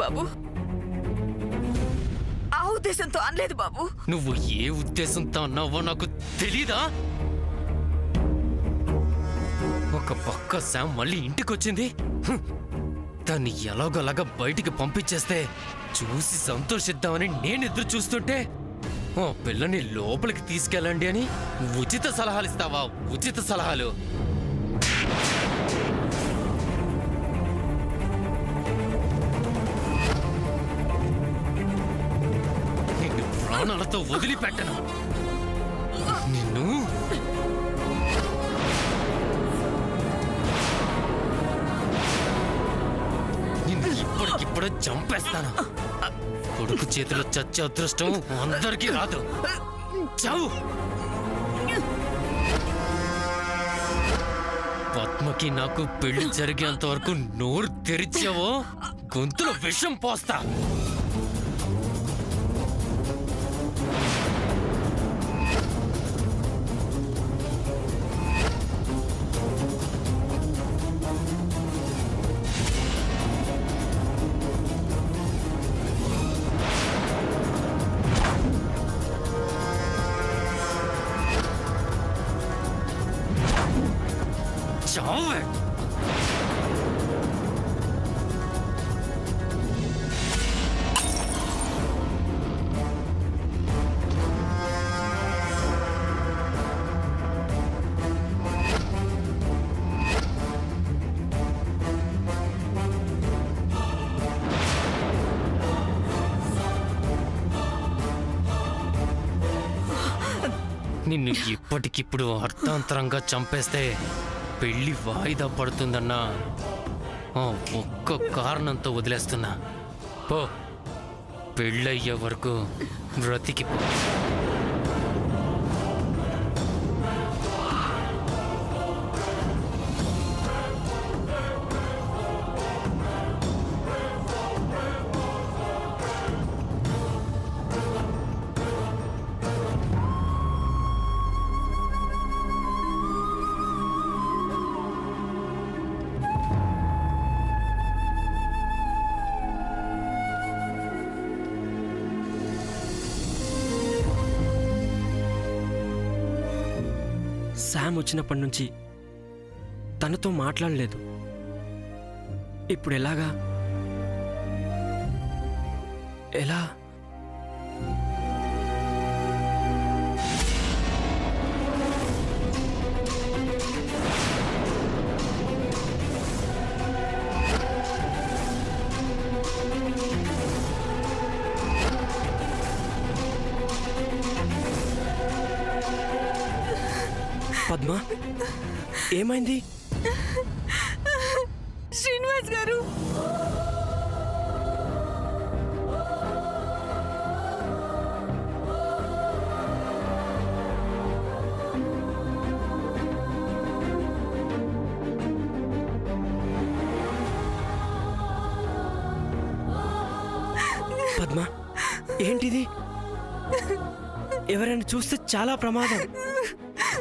బాబు. ఆ ఉద్దేశంతో అనలేదు బాబు. నువ్వు ఏ ఉద్దేశంతో అన్నావో నాకు తెలీదా? ఒక పక్క శామ్ మళ్ళీ ఇంటికొచ్చింది. దాన్ని ఎలాగోలాగా బయటికి పంపించేస్తే చూసి సంతోషిద్దామని నేను ఎదురు చూస్తుంటే ఓ పిల్లని లోపలికి తీసుకెళ్ళండి అని ఉచిత సలహాలు ఇస్తావా? ఉచిత సలహాలు? నిన్ను ప్రాణాలతో వదిలిపెట్టను. నిన్ను ఇప్పటికిప్పుడు చంపేస్తాను. కొడుకు చేతిలో చచ్చే అదృష్టం అందరికీ రాదు. చావు. పద్మకి నాకు పెళ్లి జరిగేంత వరకు నోరు తెరిచావో గొంతులో విషం పోస్తా. చావే. నిన్ను ఇప్పటికిప్పుడు అర్థాంతరంగా చంపేస్తే పెళ్లి వాయిదా పడుతుందన్నా ఒక్క కారణంతో వదిలేస్తున్నా. పో, పెళ్ళయ్యే వరకు బ్రతికిపో. శామ్ వచ్చినప్పటి నుంచి తనతో మాట్లాడలేదు. ఇప్పుడు ఎలాగా? ఎలా? పద్మ, ఏమైంది? శ్రీనివాస్ గారు, పద్మ, ఏంటిది? ఎవరైనా చూస్తే చాలా ప్రమాదం.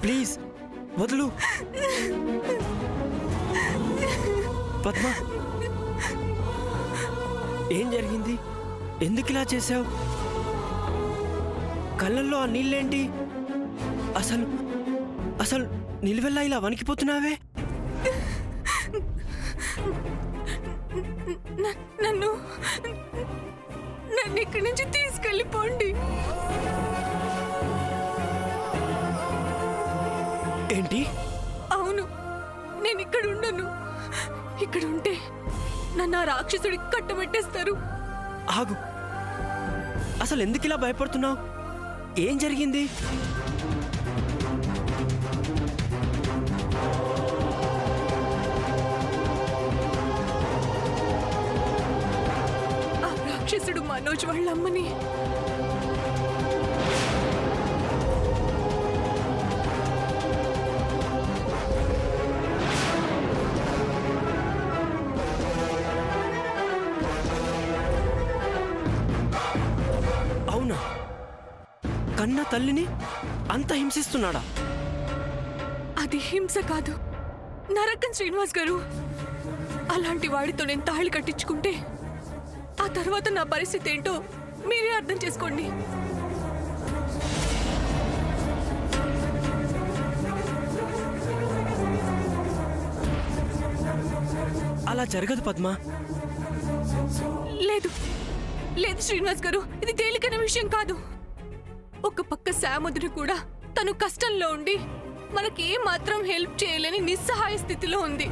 ప్లీజ్ వదులు. పద్మ, ఏం జరిగింది? ఎందుకు ఇలా చేశావు? కళ్ళల్లో ఆ నీళ్ళేంటి? అసలు అసలు నిలువెల్లా ఇలా వణికిపోతున్నావే? నన్ను ఇక్కడి నుంచి తీసుకెళ్ళిపోండి. ఏంటి? అవును, నేను ఇక్కడ ఉండను. ఇక్కడ ఉంటే నన్ను ఆ రాక్షసుడికి కట్టబెట్టేస్తారు. ఆగు, అసలు ఎందుకు ఇలా భయపడుతున్నావు? ఏం జరిగింది? ఆ రాక్షసుడు మనోజ్ వాళ్ళమ్మని కన్న తల్లిని అంత హింసిస్తున్నాడా? అది హింస కాదు, నరకం శ్రీనివాస్ గారు. అలాంటి వాడితో నేను తాళి కట్టించుకుంటే ఆ తర్వాత నా పరిస్థితి ఏంటో మీరే అర్థం చేసుకోండి. అలా జరగదు పద్మ. లేదు లేదు శ్రీనివాస్ గారు, ఇది తేలికైన విషయం కాదు. ఒక పక్క శాముద్రి కూడా తను కష్టంలో ఉండి మనకి ఏ మాత్రం హెల్ప్ చేయలేని నిస్సహాయ స్థితిలో ఉంది.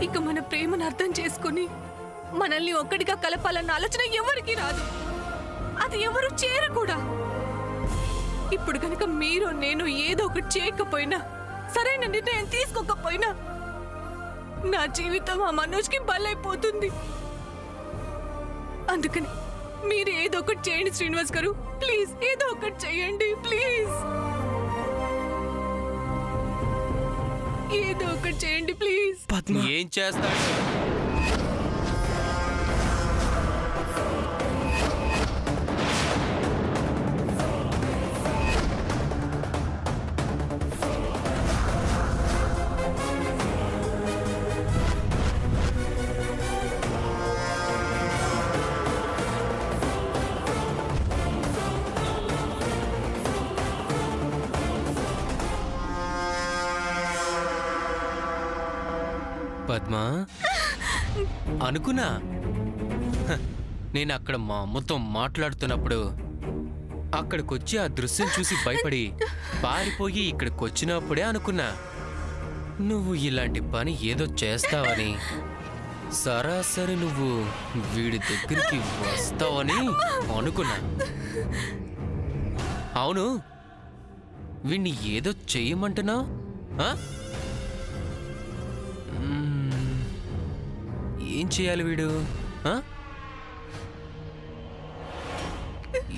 ఇక మన ప్రేమను అర్థం చేసుకుని మనల్ని ఒక్కడిగా కలపాలన్న ఆలోచన ఎవరికి రాదు. అది ఎవరు చేయరు కూడా. ఇప్పుడు కనుక మీరు నేను ఏదో ఒకటి చేయకపోయినా, సరైన నిర్ణయం తీసుకోకపోయినా నా జీవితం ఆ మనోజ్కి బలైపోతుంది. అందుకని మీరు ఏదో ఒకటి చేయండి శ్రీనివాస్ గారు, ప్లీజ్ ఏదో ఒకటి చేయండి ప్లీజ్. ఏదో ఒకటి చేయండి ప్లీజ్. పద్మ ఏం చేస్తాడు? పద్మా, అనుకున్నా హ, నేను అక్కడ మా అమ్మతో మాట్లాడుతున్నప్పుడు అక్కడికొచ్చి ఆ దృశ్యం చూసి భయపడి పారిపోయి ఇక్కడికి వచ్చినప్పుడే అనుకున్నా నువ్వు ఇలాంటి పని ఏదో చేస్తావని. సరాసరి నువ్వు వీడి దగ్గరికి వస్తావని అనుకున్నా. అవును, వీణ్ణి ఏదో చెయ్యమంటున్నావు? ఏం చేయాలి వీడు?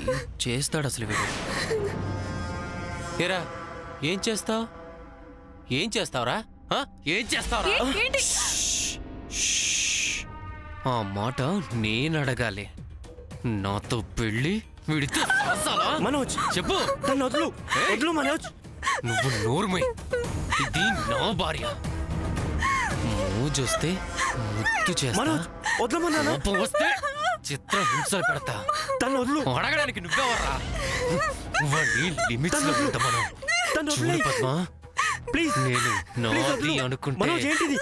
ఏం చేస్తాడు అసలు వీడు? ఏరా, ఏం చేస్తావు? ఏం చేస్తావురా? ఏం చేస్తావురా? ఏంటి? ఆ మాట నేను అడగాలి. నాతో పెళ్ళి వీడితో సరసాలా? మనోజ్ చెప్పు. తను వదులు. వదులు మనోజ్. నువ్వు నోర్మై. ఇది నా భార్య. చూస్తే ముద్దు చేస్తా. మనోజ్ వదలమన్నా. కోపం వస్తే చిత్ర హింసలు పెడతా. తను వదులు. అడగడానికి నువ్వెవర్రా? వాడిని లిమిట్స్ లో ఉంటా మనం. తను చూడు పద్మా, ప్లీజ్. నేను నాది అనుకుంటే మనోజ్ ఏంటిది?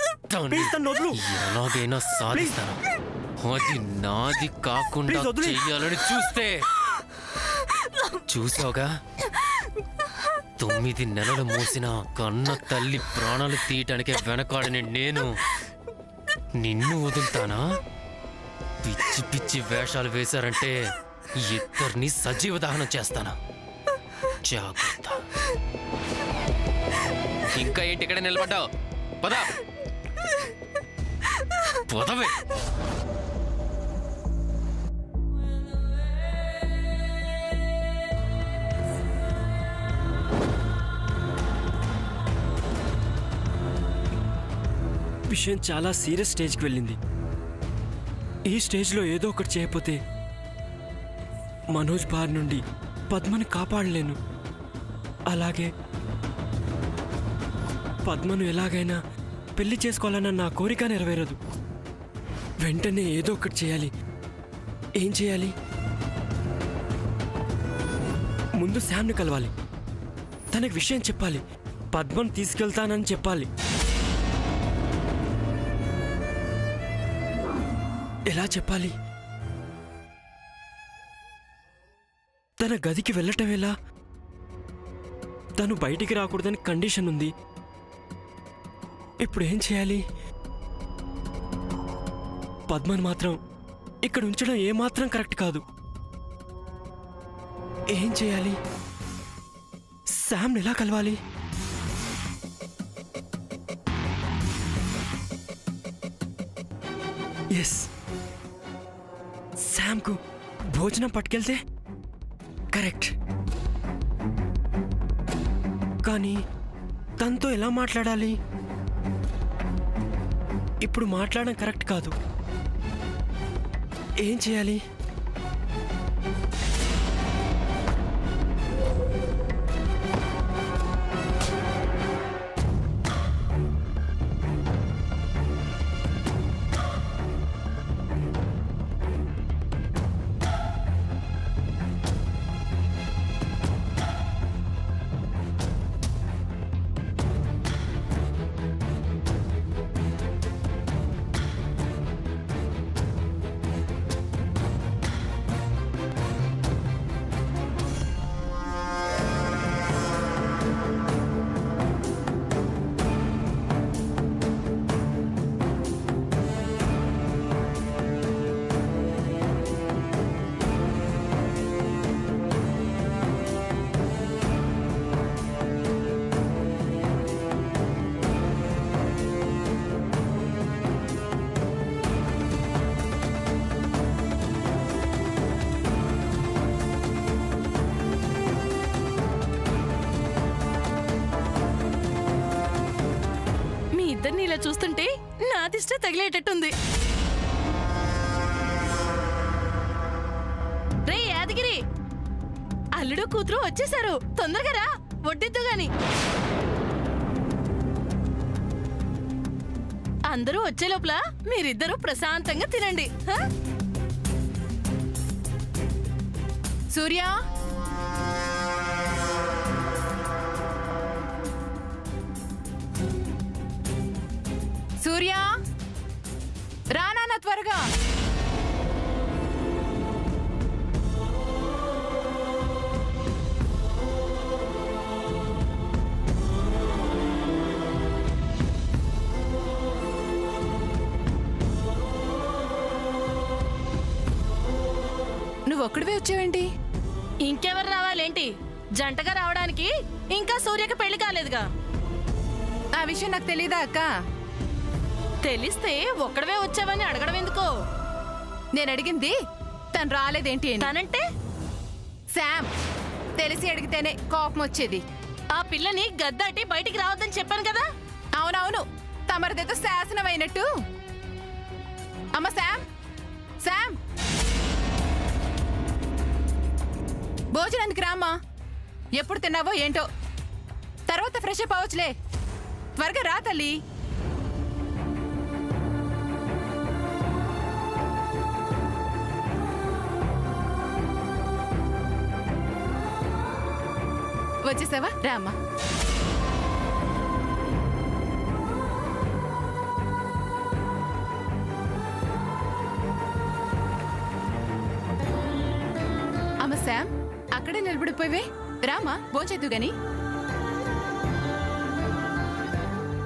ప్లీజ్ తను వదులు. ఎలాగైనా సాధిస్తాను. అది నాది కాకుండా ప్లీజ్ వదిలేయ్. చెయ్యాలని చూస్తే చూసావుగా, 9 నెలలు మోసిన కన్న తల్లి ప్రాణాలు తీయటానికే వెనకాడని నేను నిన్ను వదులుతానా? పిచ్చి పిచ్చి వేషాలు వేశారంటే ఇద్దరిని సజీవ దహనం చేస్తాను. జాగ్రత్త. ఇంకా ఏంటి ఇక్కడ నిలబడ్డావు? పద పదవే. విషయం చాలా సీరియస్ స్టేజ్కి వెళ్ళింది. ఈ స్టేజ్లో ఏదో ఒకటి చేయకపోతే మనోజ్ బార్ నుండి పద్మని కాపాడలేను. అలాగే పద్మను ఎలాగైనా పెళ్లి చేసుకోవాలన్న నా కోరిక నెరవేరదు. వెంటనే ఏదో ఒకటి చేయాలి. ఏం చేయాలి? ముందు శామ్ని కలవాలి. తనకి విషయం చెప్పాలి. పద్మను తీసుకెళ్తానని చెప్పాలి. ఎలా చెప్పాలి? తన గదికి వెళ్ళటం ఎలా? తను బయటికి రాకూడదని కండిషన్ ఉంది. ఇప్పుడు ఏం చేయాలి? పద్మను మాత్రం ఇక్కడ ఉంచడం ఏమాత్రం కరెక్ట్ కాదు. ఏం చేయాలి? శామ్ని ఎలా కలవాలి? ఎస్, శామ్కు భోజనం పట్టుకెళ్తే కరెక్ట్. కానీ తనతో ఎలా మాట్లాడాలి? ఇప్పుడు మాట్లాడడం కరెక్ట్ కాదు. ఏం చేయాలి? దిష్టి తగిలేటట్టుంది. రే యాదగిరి, అల్లుడు కూతురు వచ్చేసారు, తొందరగా రా, వడ్డిద్దు గాని. అందరూ వచ్చే లోపల మీరిద్దరూ ప్రశాంతంగా తినండి. సూర్య, సూర్య, రానా త్వరగా. నువ్వు ఒక్కడివే వచ్చావేంటి? ఇంకెవరు రావాలేంటి? జంటగా రావడానికి ఇంకా సూర్యకి పెళ్లి కాలేదుగా. ఆ విషయం నాకు తెలీదా అక్క? తెలిస్తే ఒక్కడవే వచ్చావని అడగడం ఎందుకో? నేను అడిగింది తను రాలేదేంటి అని. తనంటే శామ్. తెలిసి అడిగితేనే కోపం వచ్చేది. ఆ పిల్లని గద్దాటి బయటికి రావద్దని చెప్పాను కదా. అవునవును, తమరిదేదో శాసనం అయినట్టు. అమ్మ శామ్, శామ్, భోజనానికి రామ్మా. ఎప్పుడు తిన్నావో ఏంటో, తర్వాత ఫ్రెష్ అప్ అవ్వచ్చులే. త్వరగా రా తల్లి. వచ్చేసావా? రామ్మా. అమ్మ శామ్, అక్కడే నిలబడిపోయివే. రామా, భోంచేద్దు గాని.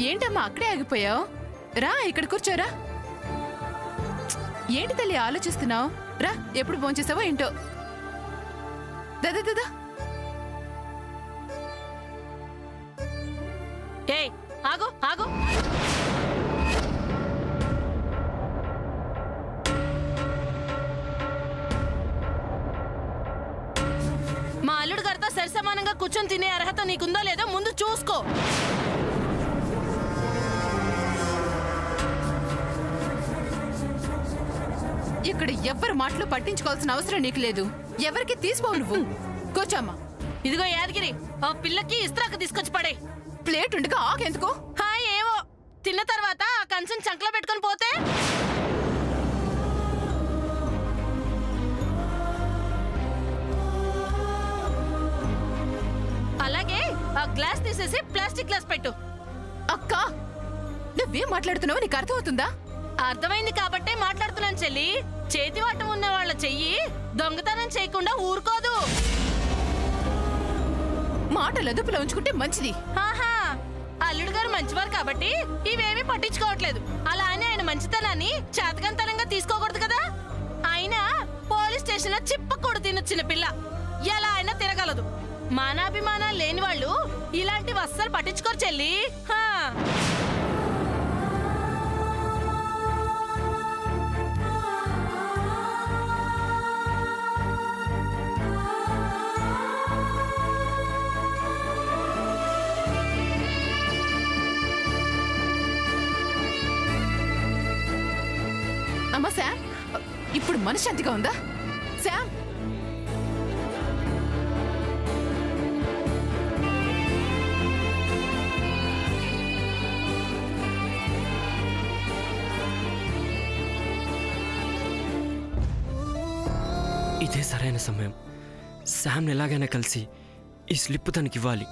ఏంటమ్మా అక్కడే ఆగిపోయావు? రా, ఇక్కడ కూర్చోరా. ఏంటి తల్లి ఆలోచిస్తున్నావు? రా, ఎప్పుడు భోంచేసావో ఏంటో. దాదా దాదా. ఏయ్, ఆగు ఆగు. మా అల్లుడు గారితో సరిసమానంగా కూర్చొని తినే అర్హత నీకుందో లేదో ముందు చూసుకో. ఇక్కడ ఎవ్వరు మాటలు పట్టించుకోవాల్సిన అవసరం నీకు లేదు. ఎవరికి తీసుకోవు నువ్వు. కూర్చోమ్మా. ఇదిగో యాదగిరి, ఆ పిల్లకి ఇస్త్రాకు తీసుకొచ్చి పడే. ప్లేట్ ఉండగా ఆకెందుకు? హాయ్, ఏవో తిన్న తర్వాత ఆ కంచం చంకలో పెట్టుకొని పోతే. అలాగే ఆ గ్లాస్ తీసేసి ప్లాస్టిక్ గ్లాస్ పెట్టు. అక్క, నువ్వేం మాట్లాడుతున్నావు నీకు అర్థమవుతుందా? అర్థమైంది కాబట్టే మాట్లాడుతున్నాను చెల్లి. చేతివాటం ఉన్న వాళ్ళ చెయ్యి దొంగతనం చేయకుండా ఊరుకోదు. మాటలు అదుపులో ఉంచుకుంటే మంచిది. ఆహా, అల్లుడు గారు మంచివారు కాబట్టి ఇవేమీ పట్టించుకోవట్లేదు. అలా అని ఆయన మంచితనాన్ని చేతకంతనంగా తీసుకోకూడదు కదా. అయినా పోలీస్ స్టేషన్ లో చిప్పకూడు తినొచ్చిన పిల్ల ఎలా అయినా తిరగలదు. మానాభిమానాలు లేని వాళ్ళు ఇలాంటివి అస్సలు పట్టించుకోరు చెల్లి. అమ్మా శామ్, ఇప్పుడు మనశ్శాంతిగా ఉందా? శామ్, ఇదే సరైన సమయం. శామ్ని ఎలాగైనా కలిసి ఈ స్లిప్ తనకి ఇవ్వాలి.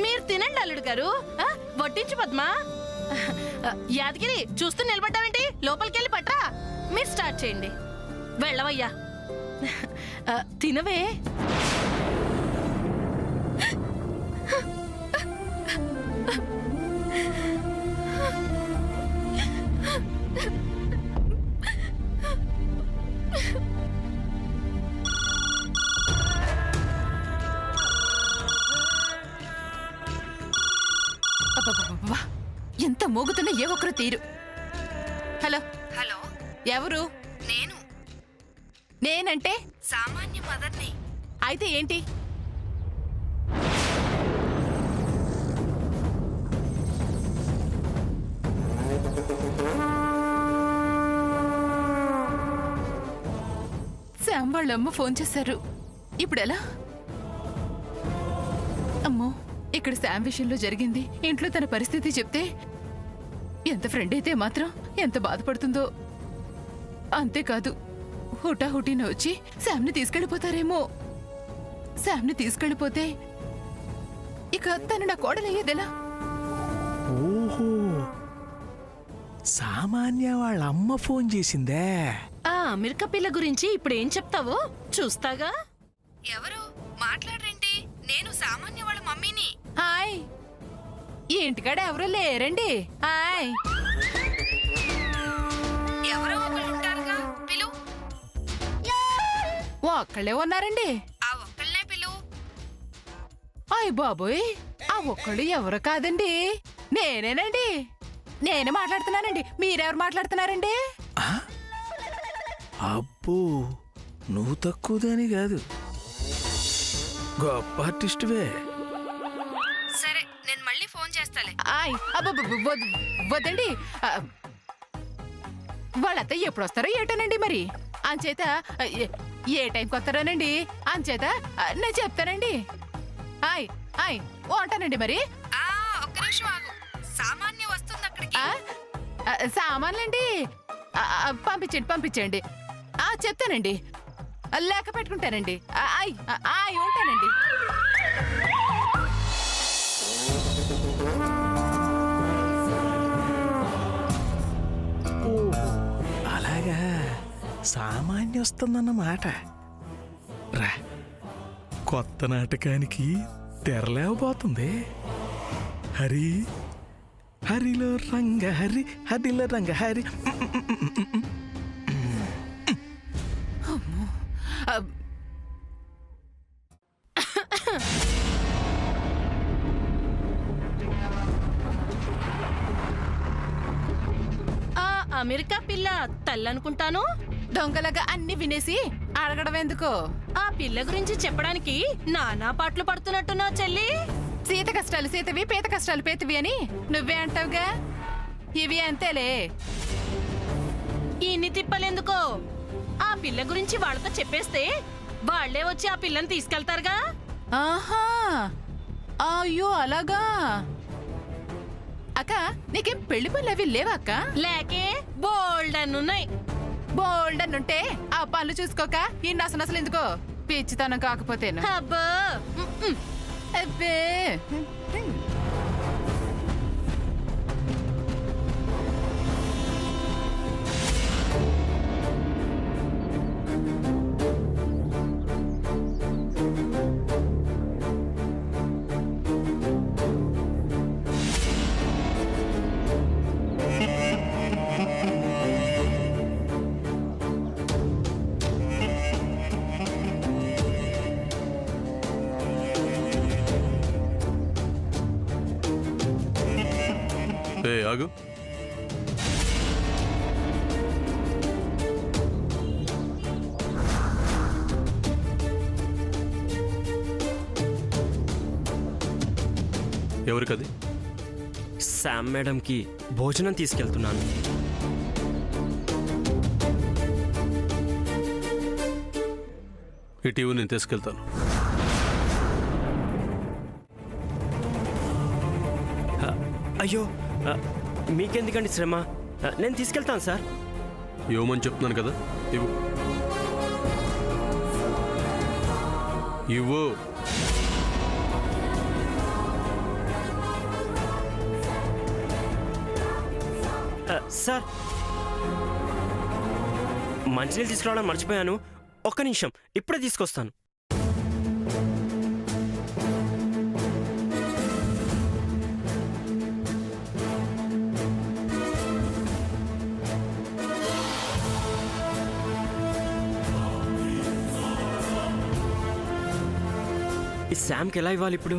మీరు తినండి అల్లుడు గారు. వడ్డించు పద్మా. యాదగిరి, చూస్తూ నిలబడ్డావేంటి? లోపలికి వెళ్ళి పట్రా. మీరు స్టార్ట్ చేయండి. వెళ్ళవయ్యా, తినవే. ఎంత మోగుతున్నా ఏ ఒక్కరు తీరు. హలో హలో, ఎవరు? నేను నేనంటే సామాన్య మదర్ని. అయితే ఏంటి? శామ్ వాళ్ళ అమ్మ ఫోన్ చేశారు. ఇప్పుడెలా? అమ్మో, ఇక్కడ శామ్ విషయంలో జరిగింది ఇంట్లో తన పరిస్థితి చెప్తే ఎంత ఫ్రెండ్ అయితే మాత్రం ఎంత బాధపడుతుందో. అంతేకాదు, హుటాహుటిన వచ్చి శామ్ని తీసుకెళ్ళిపోతారేమో. శామ్ని తీసుకెళ్ళిపోతే ఇక తను నా కోడలయ్యేదెలా? ఓహో, సామాన్య వాళ్ళ అమ్మ ఫోన్ చేసిందే. ఆ అమెరికా పిల్ల గురించి ఇప్పుడు ఏం చెప్తావో చూస్తాగా. ఎవరు మాట్లాడరండి? నేను సామాన్య వాళ్ళ మమ్మీని. హాయ్, ఈ ఇంటికాడ ఎవరు లేరండి. హాయ్, ఎవరో ఒకళ్ళు ఉంటారుగా, పిలు. ఒక్కళ్ళే ఉన్నారండి. ఆ ఒక్కళ్ళనే పిలు. అయ్ బాబోయ్, ఆ ఒక్కళ్ళు ఎవరు కాదండి, నేనేనండి. నేనే మాట్లాడుతున్నానండి. మీరెవరు మాట్లాడుతున్నారండి? ఆ? అబ్బో, నువ్వు తక్కువదని కాదు, గొప్ప ఆర్టిస్టువే. సరే, నేను మళ్ళీ ఫోన్ చేస్తాలే. వద్దండి. వాళ్ళంతా ఎప్పుడు వస్తారో ఏటోనండి మరి. అంచేత ఏ టైంకి వస్తారోనండి. అంచేత నేను చెప్తానండి. ఆయ్ ఆయ్ ఉంటానండి మరి. ఒక్క నిమిషం ఆగు, సామాన్య వస్తుంది అక్కడికి. సామాన్లండి, పంపించండి పంపించండి. చెప్తానండి, లెక్క పెట్టుకుంటానండి. ఉంటానండి. అలాగా, సామాన్య వస్తుందన్నమాట. రా, కొత్త నాటకానికి తెరలేవబోతుంది. హరి హరిలో రంగ హరి, హరిలో రంగ హరి. ఆ అమెరికా పిల్ల తల్లనుకుంటాను. దొంగలాగా అన్ని వినేసి అడగడం ఎందుకు? ఆ పిల్ల గురించి చెప్పడానికి నానా పాటలు పడుతున్నట్టున్నా చెల్లి. సీత కష్టాలు సీతవి, పీత కష్టాలు పేతవి అని నువ్వే అంటావుగా. ఇవి అంతేలే. ఇన్ని తిప్పలేందుకో? ఆ పిల్ల గురించి వాళ్ళతో చెప్పేస్తే వాళ్లే వచ్చి ఆ పిల్లని తీసుకెళ్తారుగా. ఆహా, అయ్యో అలాగా. అక్క, నీకేం పెళ్లి పనులు అవి లేవా అక్క? లేకే, బోల్డ్ అన్నున్నాయి. బోల్డ్ అన్నుంటే ఆ పనులు చూసుకోక ఈ నసనసలు ఎందుకో, పిచ్చితనం కాకపోతేను. అబ్బో, అబ్బే. ఆగు. ఎవరికది? శామ్ మేడంకి భోజనం తీసుకెళ్తున్నాను. ఇటీవల నేను తీసుకెళ్తాను. అయ్యో, మీకెందుకండి శ్రమ? నేను తీసుకెళ్తాను సార్. ఇవ్వమని చెప్తున్నాను కదా, ఇవ్వు. ఇవ్వు. సార్, మంచినీళ్ళు తీసుకురావడం మర్చిపోయాను. ఒక్క నిమిషం, ఇప్పుడే తీసుకొస్తాను. ఈ శామ్కి ఎలా ఇవ్వాలి ఇప్పుడు?